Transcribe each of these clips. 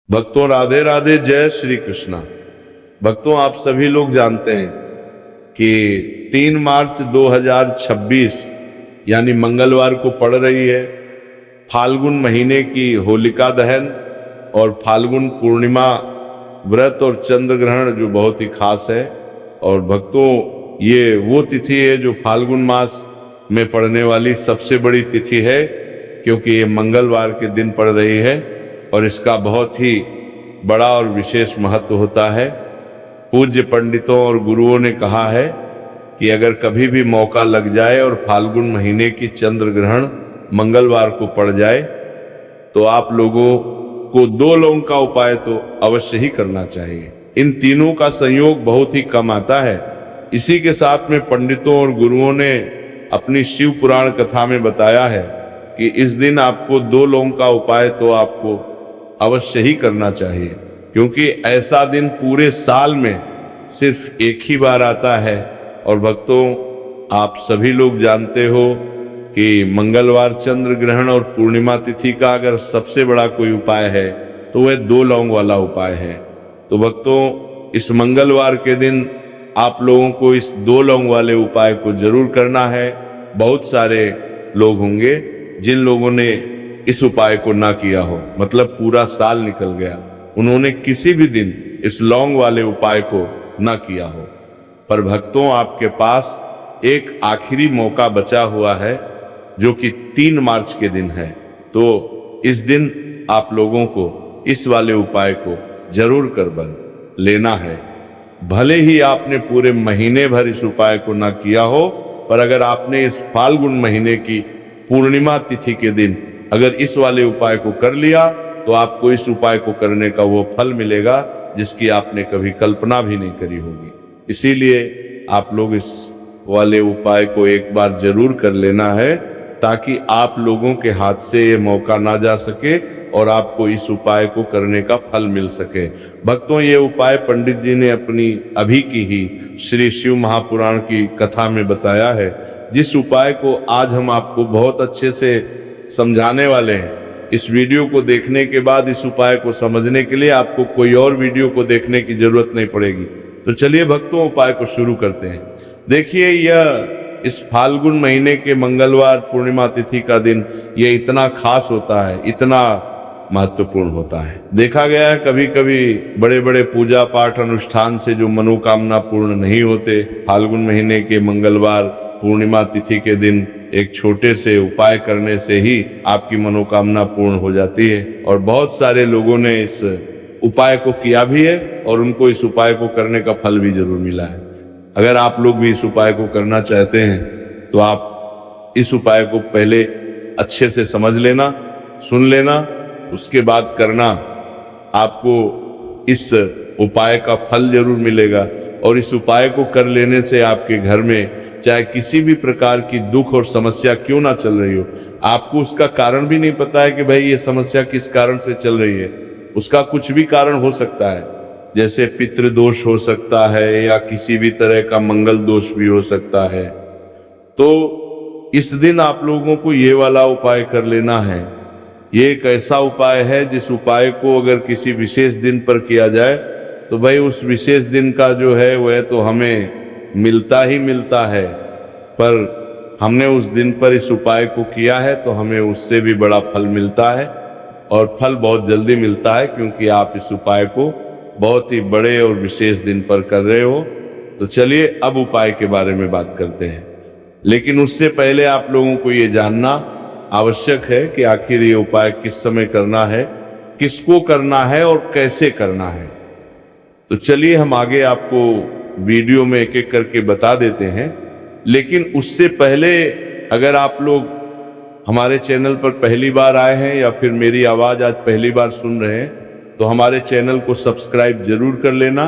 भक्तों राधे राधे, जय श्री कृष्णा। भक्तों आप सभी लोग जानते हैं कि 3 मार्च 2026 यानी मंगलवार को पड़ रही है फाल्गुन महीने की होलिका दहन और फाल्गुन पूर्णिमा व्रत और चंद्र ग्रहण जो बहुत ही खास है। और भक्तों ये वो तिथि है जो फाल्गुन मास में पड़ने वाली सबसे बड़ी तिथि है, क्योंकि ये मंगलवार के दिन पड़ रही है और इसका बहुत ही बड़ा और विशेष महत्व होता है। पूज्य पंडितों और गुरुओं ने कहा है कि अगर कभी भी मौका लग जाए और फाल्गुन महीने की चंद्र ग्रहण मंगलवार को पड़ जाए तो आप लोगों को 2 लौंग का उपाय तो अवश्य ही करना चाहिए। इन तीनों का संयोग बहुत ही कम आता है। इसी के साथ में पंडितों और गुरुओं ने अपनी शिव पुराण कथा में बताया है कि इस दिन आपको 2 लौंग का उपाय तो आपको अवश्य ही करना चाहिए, क्योंकि ऐसा दिन पूरे साल में सिर्फ एक ही बार आता है। और भक्तों आप सभी लोग जानते हो कि मंगलवार चंद्र ग्रहण और पूर्णिमा तिथि का अगर सबसे बड़ा कोई उपाय है तो वह 2 लौंग वाला उपाय है। तो भक्तों इस मंगलवार के दिन आप लोगों को इस 2 लौंग वाले उपाय को जरूर करना है। बहुत सारे लोग होंगे जिन लोगों ने इस उपाय को ना किया हो, मतलब पूरा साल निकल गया, उन्होंने किसी भी दिन इस लौंग वाले उपाय को ना किया हो। पर भक्तों आपके पास एक आखिरी मौका बचा हुआ है जो कि 3 मार्च के दिन है। तो इस दिन आप लोगों को इस वाले उपाय को जरूर कर लेना है। भले ही आपने पूरे महीने भर इस उपाय को ना किया हो, पर अगर आपने इस फाल्गुन महीने की पूर्णिमा तिथि के दिन अगर इस वाले उपाय को कर लिया तो आपको इस उपाय को करने का वो फल मिलेगा जिसकी आपने कभी कल्पना भी नहीं करी होगी। इसीलिए आप लोग इस वाले उपाय को एक बार जरूर कर लेना है, ताकि आप लोगों के हाथ से ये मौका ना जा सके और आपको इस उपाय को करने का फल मिल सके। भक्तों ये उपाय पंडित जी ने अपनी अभी की ही श्री शिव महापुराण की कथा में बताया है, जिस उपाय को आज हम आपको बहुत अच्छे से समझाने वाले हैं। इस वीडियो को देखने के बाद इस उपाय को समझने के लिए आपको कोई और वीडियो को देखने की जरूरत नहीं पड़ेगी। तो चलिए भक्तों उपाय को शुरू करते हैं। देखिए यह इस फाल्गुन महीने के मंगलवार पूर्णिमा तिथि का दिन ये इतना खास होता है, इतना महत्वपूर्ण होता है। देखा गया है कभी कभी बड़े बड़े पूजा पाठ अनुष्ठान से जो मनोकामना पूर्ण नहीं होते, फाल्गुन महीने के मंगलवार पूर्णिमा तिथि के दिन एक छोटे से उपाय करने से ही आपकी मनोकामना पूर्ण हो जाती है। और बहुत सारे लोगों ने इस उपाय को किया भी है और उनको इस उपाय को करने का फल भी जरूर मिला है। अगर आप लोग भी इस उपाय को करना चाहते हैं तो आप इस उपाय को पहले अच्छे से समझ लेना, सुन लेना, उसके बाद करना। आपको इस उपाय का फल जरूर मिलेगा। और इस उपाय को कर लेने से आपके घर में चाहे किसी भी प्रकार की दुख और समस्या क्यों ना चल रही हो, आपको उसका कारण भी नहीं पता है कि भाई ये समस्या किस कारण से चल रही है, उसका कुछ भी कारण हो सकता है। जैसे पितृदोष हो सकता है या किसी भी तरह का मंगल दोष भी हो सकता है। तो इस दिन आप लोगों को ये वाला उपाय कर लेना है। ये एक ऐसा उपाय है जिस उपाय को अगर किसी विशेष दिन पर किया जाए तो भाई उस विशेष दिन का जो है वह तो हमें मिलता ही मिलता है, पर हमने उस दिन पर इस उपाय को किया है तो हमें उससे भी बड़ा फल मिलता है। और फल बहुत जल्दी मिलता है क्योंकि आप इस उपाय को बहुत ही बड़े और विशेष दिन पर कर रहे हो। तो चलिए अब उपाय के बारे में बात करते हैं, लेकिन उससे पहले आप लोगों को ये जानना आवश्यक है कि आखिर ये उपाय किस समय करना है, किसको करना है और कैसे करना है। तो चलिए हम आगे आपको वीडियो में एक एक करके बता देते हैं। लेकिन उससे पहले अगर आप लोग हमारे चैनल पर पहली बार आए हैं या फिर मेरी आवाज़ आज पहली बार सुन रहे हैं तो हमारे चैनल को सब्सक्राइब जरूर कर लेना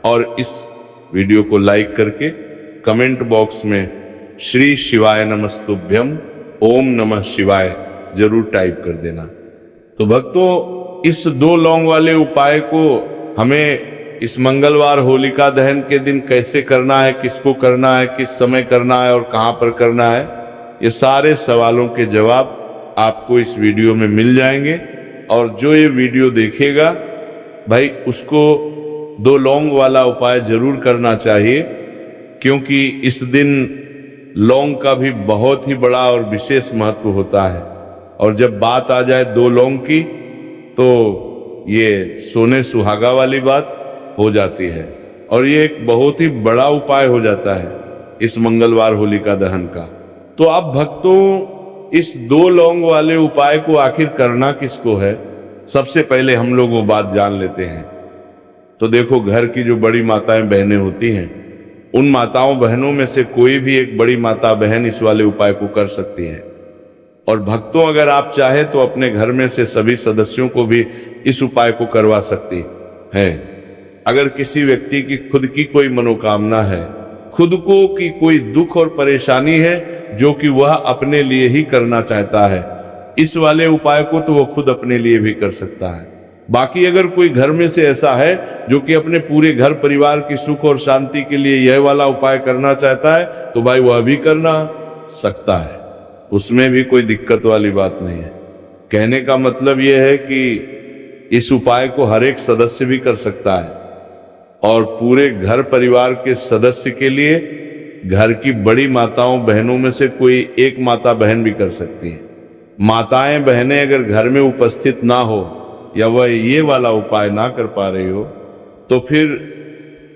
और इस वीडियो को लाइक करके कमेंट बॉक्स में श्री शिवाय नमस्तुभ्यम ओम नमः शिवाय जरूर टाइप कर देना। तो भक्तों इस 2 लौंग वाले उपाय को हमें इस मंगलवार होलिका दहन के दिन कैसे करना है, किसको करना है, किस समय करना है और कहां पर करना है, ये सारे सवालों के जवाब आपको इस वीडियो में मिल जाएंगे। और जो ये वीडियो देखेगा भाई उसको 2 लौंग वाला उपाय जरूर करना चाहिए, क्योंकि इस दिन लौंग का भी बहुत ही बड़ा और विशेष महत्व होता है। और जब बात आ जाए 2 लौंग की तो ये सोने सुहागा वाली बात हो जाती है, और ये एक बहुत ही बड़ा उपाय हो जाता है इस मंगलवार होलिका दहन का। तो अब भक्तों, इस 2 लौंग वाले उपाय को आखिर करना किसको है, सबसे पहले हम लोग वो बात जान लेते हैं। तो देखो, घर की जो बड़ी माताएं बहनें होती हैं, उन माताओं बहनों में से कोई भी एक बड़ी माता बहन इस वाले उपाय को कर सकती है। और भक्तों, अगर आप चाहे तो अपने घर में से सभी सदस्यों को भी इस उपाय को करवा सकती है। अगर किसी व्यक्ति की खुद की कोई मनोकामना है, खुद को की कोई दुख और परेशानी है जो कि वह अपने लिए ही करना चाहता है, इस वाले उपाय को तो वह खुद अपने लिए भी कर सकता है। बाकी अगर कोई घर में से ऐसा है जो कि अपने पूरे घर परिवार की सुख और शांति के लिए यह वाला उपाय करना चाहता है, तो भाई वह भी करना सकता है, उसमें भी कोई दिक्कत वाली बात नहीं है। कहने का मतलब यह है कि इस उपाय को हर एक सदस्य भी कर सकता है, और पूरे घर परिवार के सदस्य के लिए घर की बड़ी माताओं बहनों में से कोई एक माता बहन भी कर सकती है। माताएं बहनें अगर घर में उपस्थित ना हो या वह ये वाला उपाय ना कर पा रही हो, तो फिर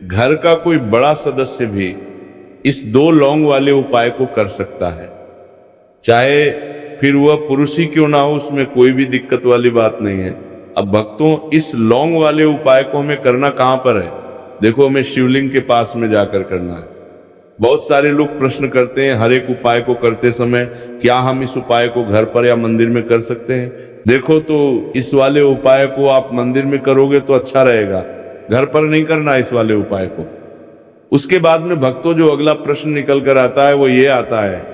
घर का कोई बड़ा सदस्य भी इस 2 लौंग वाले उपाय को कर सकता है, चाहे फिर वह पुरुष ही क्यों ना हो, उसमें कोई भी दिक्कत वाली बात नहीं है। अब भक्तों, इस लौंग वाले उपाय को हमें करना कहां पर है? देखो, हमें शिवलिंग के पास में जाकर करना है। बहुत सारे लोग प्रश्न करते हैं हर एक उपाय को करते समय, क्या हम इस उपाय को घर पर या मंदिर में कर सकते हैं? देखो, तो इस वाले उपाय को आप मंदिर में करोगे तो अच्छा रहेगा, घर पर नहीं करना इस वाले उपाय को। उसके बाद में भक्तों, जो अगला प्रश्न निकल कर आता है वो ये आता है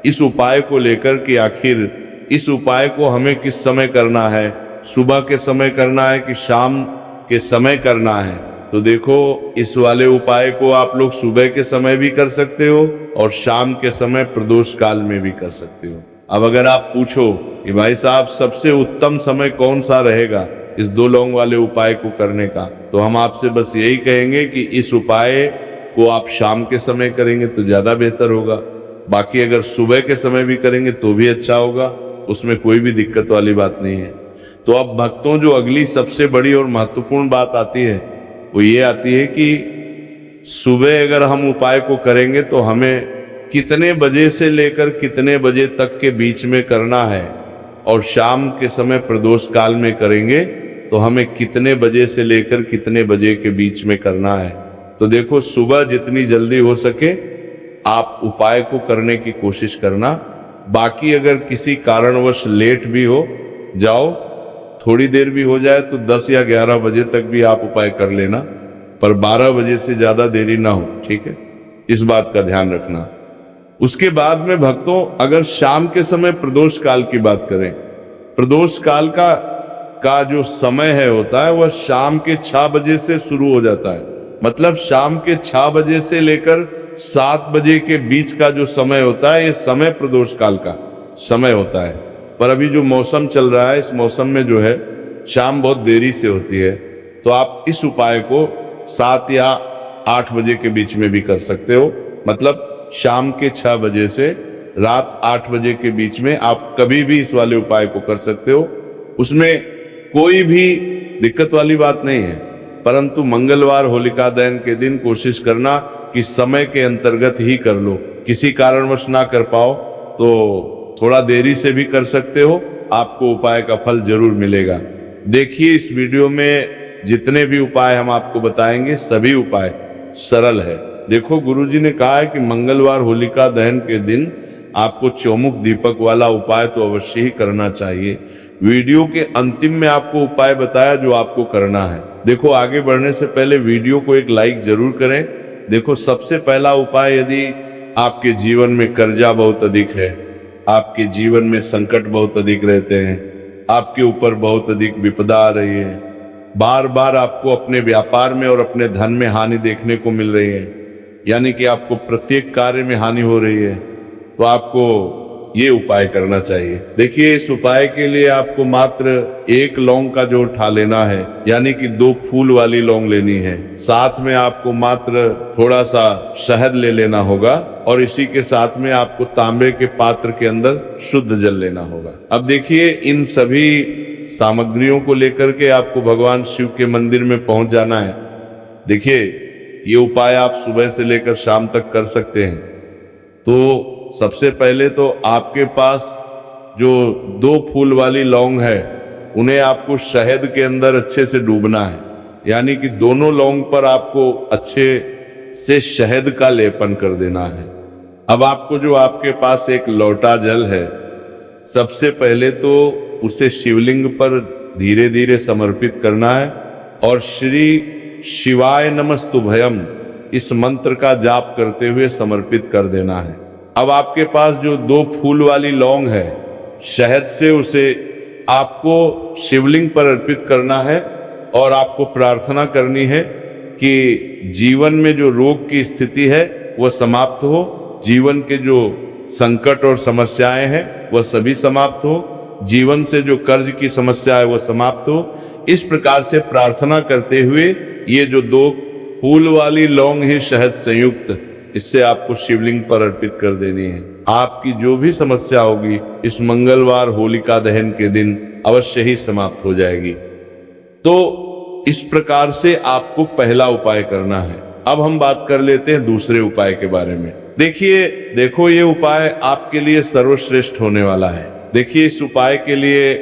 इस उपाय को लेकर कि आखिर इस उपाय को हमें किस समय करना है, सुबह के समय करना है कि शाम के समय करना है? तो देखो, इस वाले उपाय को आप लोग सुबह के समय भी कर सकते हो और शाम के समय प्रदोष काल में भी कर सकते हो। अब अगर आप पूछो कि भाई साहब सबसे उत्तम समय कौन सा रहेगा इस 2 लौंग वाले उपाय को करने का, तो हम आपसे बस यही कहेंगे कि इस उपाय को आप शाम के समय करेंगे तो ज्यादा बेहतर होगा। बाकी अगर सुबह के समय भी करेंगे तो भी अच्छा होगा, उसमें कोई भी दिक्कत वाली बात नहीं है। तो अब भक्तों, जो अगली सबसे बड़ी और महत्वपूर्ण बात आती है वो ये आती है कि सुबह अगर हम उपाय को करेंगे तो हमें कितने बजे से लेकर कितने बजे तक के बीच में करना है, और शाम के समय प्रदोष काल में करेंगे तो हमें कितने बजे से लेकर कितने बजे के बीच में करना है। तो देखो, सुबह जितनी जल्दी हो सके आप उपाय को करने की कोशिश करना। बाकी अगर किसी कारणवश लेट भी हो जाओ, थोड़ी देर भी हो जाए, तो 10 या 11 बजे तक भी आप उपाय कर लेना, पर 12 बजे से ज्यादा देरी ना हो, ठीक है? इस बात का ध्यान रखना। उसके बाद में भक्तों, अगर शाम के समय प्रदोष काल की बात करें, प्रदोष काल का जो समय है होता है वह शाम के 6 बजे से शुरू हो जाता है। मतलब शाम के 6 बजे से लेकर 7 बजे के बीच का जो समय होता है, ये समय प्रदोष काल का समय होता है। पर अभी जो मौसम चल रहा है, इस मौसम में जो है शाम बहुत देरी से होती है, तो आप इस उपाय को 7 या 8 बजे के बीच में भी कर सकते हो। मतलब शाम के 6 बजे से रात 8 बजे के बीच में आप कभी भी इस वाले उपाय को कर सकते हो, उसमें कोई भी दिक्कत वाली बात नहीं है। परंतु मंगलवार होलिका दहन के दिन कोशिश करना कि समय के अंतर्गत ही कर लो। किसी कारणवश ना कर पाओ तो थोड़ा देरी से भी कर सकते हो, आपको उपाय का फल जरूर मिलेगा। देखिए, इस वीडियो में जितने भी उपाय हम आपको बताएंगे सभी उपाय सरल है। देखो, गुरुजी ने कहा है कि मंगलवार होलिका दहन के दिन आपको चौमुख दीपक वाला उपाय तो अवश्य ही करना चाहिए। वीडियो के अंतिम में आपको उपाय बताया जो आपको करना है। देखो, आगे बढ़ने से पहले वीडियो को एक लाइक जरूर करें। देखो, सबसे पहला उपाय, यदि आपके जीवन में कर्जा बहुत अधिक है, आपके जीवन में संकट बहुत अधिक रहते हैं, आपके ऊपर बहुत अधिक विपदा आ रही है, बार बार आपको अपने व्यापार में और अपने धन में हानि देखने को मिल रही है, यानी कि आपको प्रत्येक कार्य में हानि हो रही है, तो आपको ये उपाय करना चाहिए। देखिए, इस उपाय के लिए आपको मात्र एक लौंग का जो उठा लेना है, यानी कि 2 फूल वाली लौंग लेनी है। साथ में आपको मात्र थोड़ा सा शहद ले लेना होगा और इसी के साथ में आपको तांबे के पात्र के अंदर शुद्ध जल लेना होगा। अब देखिए, इन सभी सामग्रियों को लेकर के आपको भगवान शिव के मंदिर में पहुंच जाना है। देखिए, ये उपाय आप सुबह से लेकर शाम तक कर सकते हैं। तो सबसे पहले तो आपके पास जो 2 फूल वाली लौंग है, उन्हें आपको शहद के अंदर अच्छे से डूबना है, यानी कि दोनों लौंग पर आपको अच्छे से शहद का लेपन कर देना है। अब आपको जो आपके पास एक लोटा जल है, सबसे पहले तो उसे शिवलिंग पर धीरे धीरे समर्पित करना है और श्री शिवाय नमस्तुभयम इस मंत्र का जाप करते हुए समर्पित कर देना है। अब आपके पास जो 2 फूल वाली लौंग है, शहद से उसे आपको शिवलिंग पर अर्पित करना है और आपको प्रार्थना करनी है कि जीवन में जो रोग की स्थिति है वह समाप्त हो, जीवन के जो संकट और समस्याएं हैं वह सभी समाप्त हो, जीवन से जो कर्ज की समस्या है वह समाप्त हो। इस प्रकार से प्रार्थना करते हुए ये जो 2 फूल वाली लौंग ही शहद संयुक्त, इससे आपको शिवलिंग पर अर्पित कर देनी है। आपकी जो भी समस्या होगी इस मंगलवार होलिका दहन के दिन अवश्य ही समाप्त हो जाएगी। तो इस प्रकार से आपको पहला उपाय करना है। अब हम बात कर लेते हैं दूसरे उपाय के बारे में। देखो ये उपाय आपके लिए सर्वश्रेष्ठ होने वाला है। देखिए, इस उपाय के लिए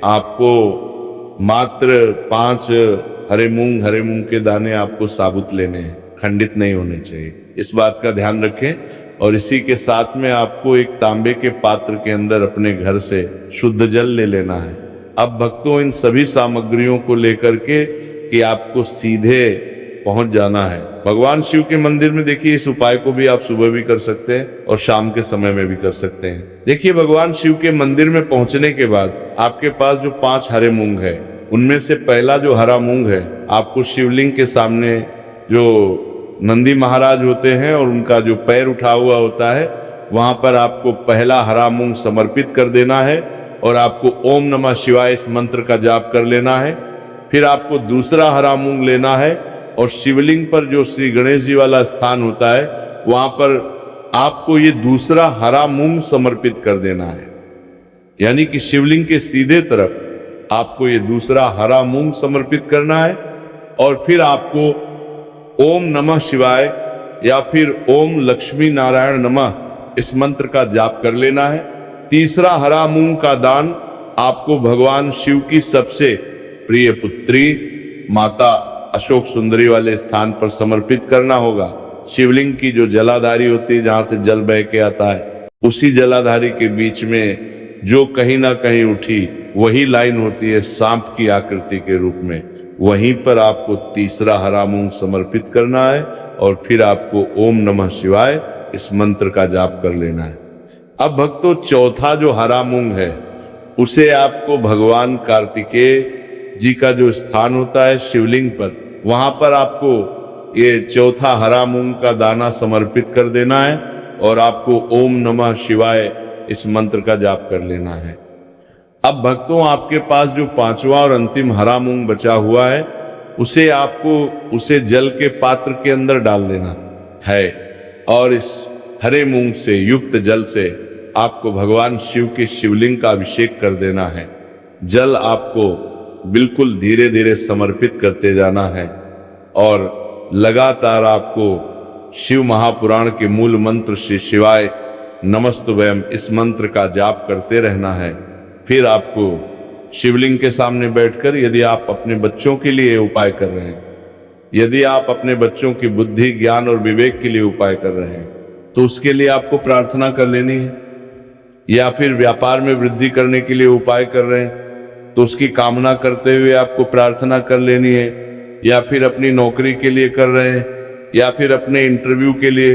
आपको मात्र 5 हरे मूंग के दाने आपको साबुत लेने हैं, खंडित नहीं होने चाहिए, इस बात का ध्यान रखें। और इसी के साथ में आपको एक तांबे के पात्र के अंदर अपने घर से शुद्ध जल ले लेना है। अब भक्तों, इन सभी सामग्रियों को लेकर के कि आपको सीधे पहुंच जाना है भगवान शिव के मंदिर में। देखिए, इस उपाय को भी आप सुबह भी कर सकते हैं और शाम के समय में भी कर सकते हैं। देखिए, भगवान शिव के मंदिर में पहुंचने के बाद आपके पास जो 5 हरे मूंग है, उनमें से पहला जो हरा मूंग है, आपको शिवलिंग के सामने जो नंदी महाराज होते हैं और उनका जो पैर उठा हुआ होता है, वहां पर आपको पहला हरा मूंग समर्पित कर देना है और आपको ओम नमः शिवाय इस मंत्र का जाप कर लेना है। फिर आपको दूसरा हरा मूंग लेना है और शिवलिंग पर जो श्री गणेश जी वाला स्थान होता है, वहां पर आपको ये दूसरा हरा मूंग समर्पित कर देना है, यानी कि शिवलिंग के सीधे तरफ आपको ये दूसरा हरा मूंग समर्पित करना है। और फिर आपको ओम नमः शिवाय या फिर ओम लक्ष्मी नारायण नमः इस मंत्र का जाप कर लेना है। तीसरा हरा मूंग का दान आपको भगवान शिव की सबसे प्रिय पुत्री माता अशोक सुंदरी वाले स्थान पर समर्पित करना होगा। शिवलिंग की जो जलाधारी होती है, जहां से जल बह के आता है, उसी जलाधारी के बीच में जो कहीं ना कहीं उठी वही लाइन होती है सांप की आकृति के रूप में, वहीं पर आपको तीसरा हरा मूंग समर्पित करना है और फिर आपको ओम नमः शिवाय इस मंत्र का जाप कर लेना है। अब भक्तों, चौथा जो हरा मूंग है उसे आपको भगवान कार्तिकेय जी का जो स्थान होता है शिवलिंग पर, वहां पर आपको ये चौथा हरा मूंग का दाना समर्पित कर देना है और आपको ओम नमः शिवाय इस मंत्र का जाप कर लेना है। अब भक्तों, आपके पास जो 5वां और अंतिम हरा मूंग बचा हुआ है, उसे आपको उसे जल के पात्र के अंदर डाल देना है और इस हरे मूंग से युक्त जल से आपको भगवान शिव के शिवलिंग का अभिषेक कर देना है। जल आपको बिल्कुल धीरे धीरे समर्पित करते जाना है और लगातार आपको शिव महापुराण के मूल मंत्र श्री शिवाय नमस्तुभयम इस मंत्र का जाप करते रहना है। फिर आपको शिवलिंग के सामने बैठकर, यदि आप अपने बच्चों के लिए उपाय कर रहे हैं, यदि आप अपने बच्चों की बुद्धि, ज्ञान और विवेक के लिए उपाय कर रहे हैं, तो उसके लिए आपको प्रार्थना कर लेनी है। या फिर व्यापार में वृद्धि करने के लिए उपाय कर रहे हैं तो उसकी कामना करते हुए आपको प्रार्थना कर लेनी है। या फिर अपनी नौकरी के लिए कर रहे हैं, या फिर अपने इंटरव्यू के लिए,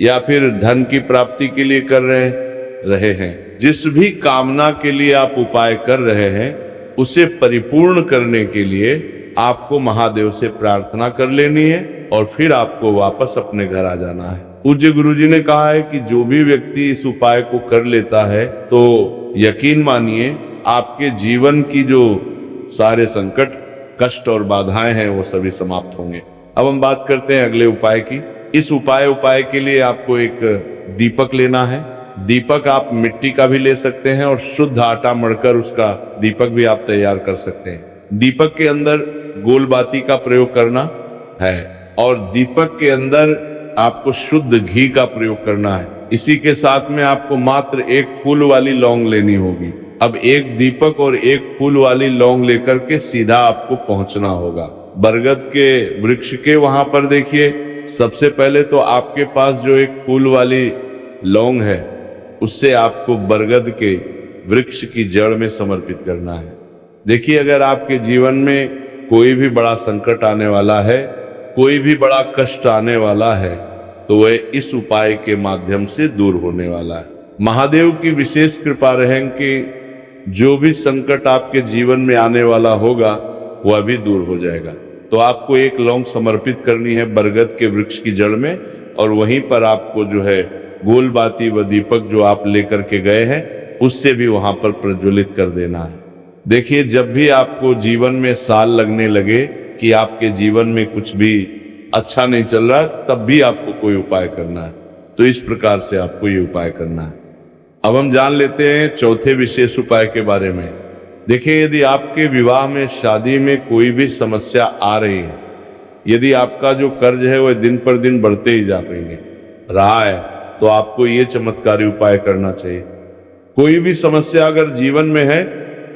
या फिर धन की प्राप्ति के लिए कर रहे हैं, जिस भी कामना के लिए आप उपाय कर रहे हैं उसे परिपूर्ण करने के लिए आपको महादेव से प्रार्थना कर लेनी है और फिर आपको वापस अपने घर आ जाना है। पूज्य गुरुजी ने कहा है कि जो भी व्यक्ति इस उपाय को कर लेता है तो यकीन मानिए आपके जीवन की जो सारे संकट, कष्ट और बाधाएं हैं वो सभी समाप्त होंगे। अब हम बात करते हैं अगले उपाय की। इस उपाय के लिए आपको एक दीपक लेना है। दीपक आप मिट्टी का भी ले सकते हैं और शुद्ध आटा मढ़कर उसका दीपक भी आप तैयार कर सकते हैं। दीपक के अंदर गोल बाती का प्रयोग करना है और दीपक के अंदर आपको शुद्ध घी का प्रयोग करना है। इसी के साथ में आपको मात्र एक फूल वाली लौंग लेनी होगी। अब एक दीपक और एक फूल वाली लौंग लेकर के सीधा आपको पहुंचना होगा बरगद के वृक्ष के वहां पर। देखिए, सबसे पहले तो आपके पास जो एक फूल वाली लौंग है उससे आपको बरगद के वृक्ष की जड़ में समर्पित करना है। देखिए, अगर आपके जीवन में कोई भी बड़ा संकट आने वाला है, कोई भी बड़ा कष्ट आने वाला है, तो वह इस उपाय के माध्यम से दूर होने वाला है। महादेव की विशेष कृपा रहें कि जो भी संकट आपके जीवन में आने वाला होगा वह भी दूर हो जाएगा। तो आपको एक लौंग समर्पित करनी है बरगद के वृक्ष की जड़ में और वहीं पर आपको जो है गोल बाती व दीपक जो आप लेकर के गए हैं उससे भी वहां पर प्रज्वलित कर देना है। देखिए, जब भी आपको जीवन में साल लगने लगे कि आपके जीवन में कुछ भी अच्छा नहीं चल रहा, तब भी आपको कोई उपाय करना है। तो इस प्रकार से आपको ये उपाय करना है। अब हम जान लेते हैं चौथे विशेष उपाय के बारे में। देखिए, यदि आपके विवाह में, शादी में कोई भी समस्या आ रही है, यदि आपका जो कर्ज है वह दिन पर दिन बढ़ते ही जा रहा है, तो आपको ये चमत्कारी उपाय करना चाहिए। कोई भी समस्या अगर जीवन में है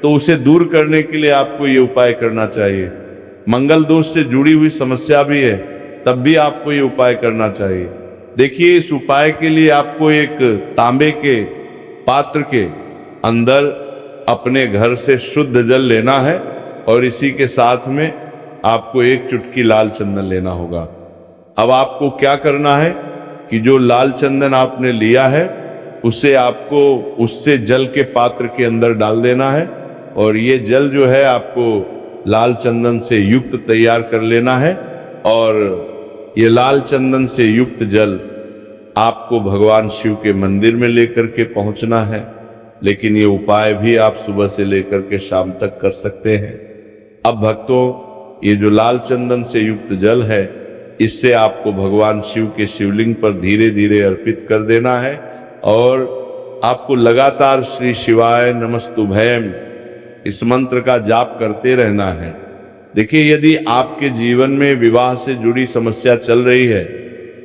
तो उसे दूर करने के लिए आपको ये उपाय करना चाहिए। मंगल दोष से जुड़ी हुई समस्या भी है तब भी आपको ये उपाय करना चाहिए। देखिए, इस उपाय के लिए आपको एक तांबे के पात्र के अंदर अपने घर से शुद्ध जल लेना है और इसी के साथ में आपको एक चुटकी लाल चंदन लेना होगा। अब आपको क्या करना है कि जो लाल चंदन आपने लिया है उसे आपको उससे जल के पात्र के अंदर डाल देना है और ये जल जो है आपको लाल चंदन से युक्त तैयार कर लेना है और ये लाल चंदन से युक्त जल आपको भगवान शिव के मंदिर में लेकर के पहुंचना है। लेकिन ये उपाय भी आप सुबह से लेकर के शाम तक कर सकते हैं। अब भक्तों, ये जो लाल चंदन से युक्त जल है इससे आपको भगवान शिव के शिवलिंग पर धीरे धीरे अर्पित कर देना है और आपको लगातार श्री शिवाय नमस्तुभयम इस मंत्र का जाप करते रहना है। देखिए, यदि आपके जीवन में विवाह से जुड़ी समस्या चल रही है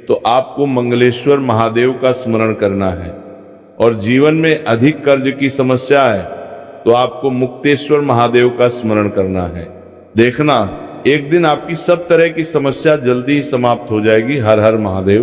तो आपको मंगलेश्वर महादेव का स्मरण करना है और जीवन में अधिक कर्ज की समस्या है तो आपको मुक्तेश्वर महादेव का स्मरण करना है। देखना, एक दिन आपकी सब तरह की समस्या जल्दी ही समाप्त हो जाएगी। हर हर महादेव।